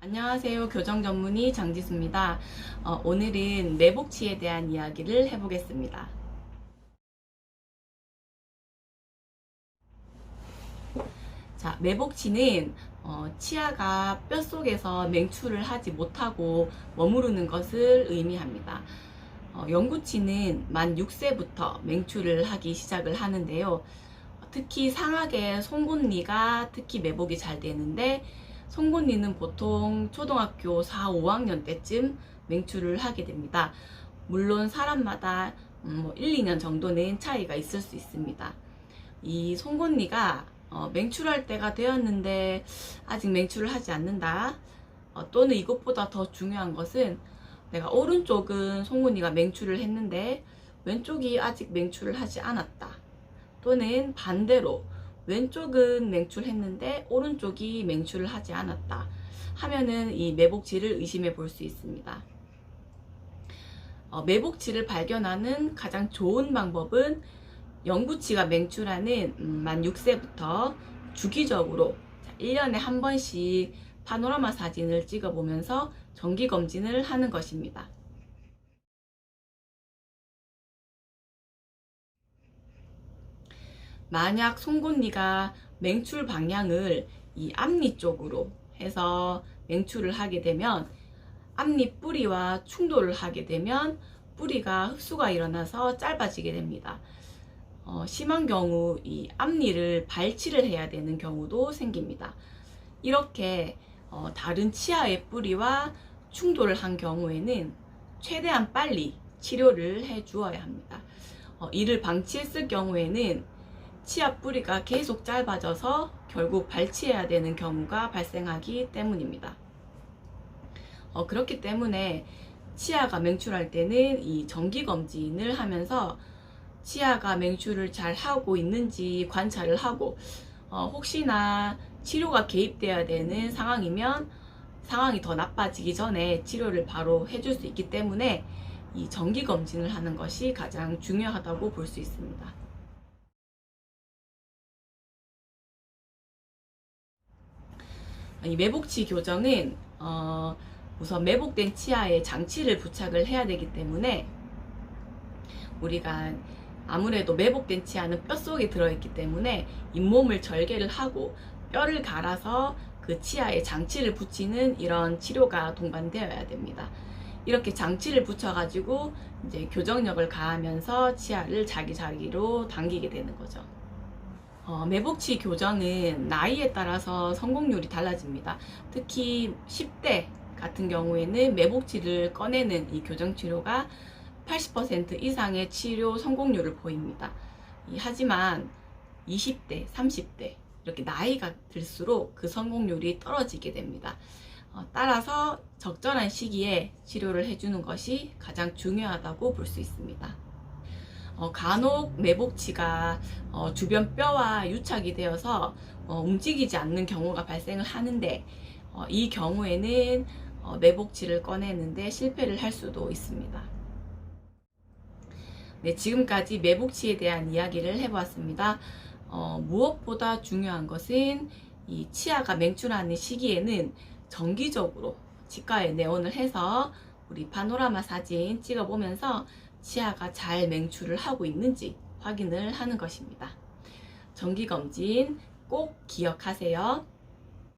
안녕하세요. 교정 전문의 장지수입니다. 오늘은 매복치에 대한 이야기를 해보겠습니다. 자, 매복치는 치아가 뼛속에서 맹출을 하지 못하고 머무르는 것을 의미합니다. 영구치는 만 6세부터 맹출을 하기 시작을 하는데요. 특히 상악의 송곳니가 특히 매복이 잘 되는데, 송곳니는 보통 초등학교 4, 5학년 때쯤 맹출을 하게 됩니다. 물론 사람마다 1, 2년 정도는 차이가 있을 수 있습니다. 이 송곳니가 맹출할 때가 되었는데 아직 맹출을 하지 않는다, 또는 이것보다 더 중요한 것은 내가 오른쪽은 송곳니가 맹출을 했는데 왼쪽이 아직 맹출을 하지 않았다, 또는 반대로 왼쪽은 맹출했는데 오른쪽이 맹출을 하지 않았다 하면은 이 매복치를 의심해 볼 수 있습니다. 매복치를 발견하는 가장 좋은 방법은 영구치가 맹출하는 만 6세부터 주기적으로 1년에 한 번씩 파노라마 사진을 찍어 보면서 정기 검진을 하는 것입니다. 만약 송곳니가 맹출 방향을 이 앞니 쪽으로 해서 맹출을 하게 되면, 앞니 뿌리와 충돌을 하게 되면 뿌리가 흡수가 일어나서 짧아지게 됩니다. 심한 경우 이 앞니를 발치를 해야 되는 경우도 생깁니다. 이렇게 다른 치아의 뿌리와 충돌을 한 경우에는 최대한 빨리 치료를 해 주어야 합니다. 이를 방치했을 경우에는 치아 뿌리가 계속 짧아져서 결국 발치해야 되는 경우가 발생하기 때문입니다. 그렇기 때문에 치아가 맹출할 때는 이 정기검진을 하면서 치아가 맹출을 잘 하고 있는지 관찰을 하고, 혹시나 치료가 개입되어야 되는 상황이면 상황이 더 나빠지기 전에 치료를 바로 해줄 수 있기 때문에 이 정기검진을 하는 것이 가장 중요하다고 볼 수 있습니다. 이 매복치 교정은 우선 매복된 치아에 장치를 부착을 해야 되기 때문에, 우리가 아무래도 매복된 치아는 뼛속에 들어있기 때문에 잇몸을 절개를 하고 뼈를 갈아서 그 치아에 장치를 붙이는 이런 치료가 동반되어야 됩니다. 이렇게 장치를 붙여가지고 이제 교정력을 가하면서 치아를 자기 자리로 당기게 되는 거죠. 매복치 교정은 나이에 따라서 성공률이 달라집니다. 특히 10대 같은 경우에는 매복치를 꺼내는 이 교정 치료가 80% 이상의 치료 성공률을 보입니다. 하지만 20대, 30대 이렇게 나이가 들수록 그 성공률이 떨어지게 됩니다. 따라서 적절한 시기에 치료를 해주는 것이 가장 중요하다고 볼 수 있습니다. 간혹 매복치가 주변 뼈와 유착이 되어서 움직이지 않는 경우가 발생을 하는데, 이 경우에는 매복치를 꺼내는데 실패를 할 수도 있습니다. 네, 지금까지 매복치에 대한 이야기를 해보았습니다. 무엇보다 중요한 것은 이 치아가 맹출하는 시기에는 정기적으로 치과에 내원을 해서 우리 파노라마 사진 찍어보면서 치아가 잘 맹출을 하고 있는지 확인을 하는 것입니다. 정기검진 꼭 기억하세요.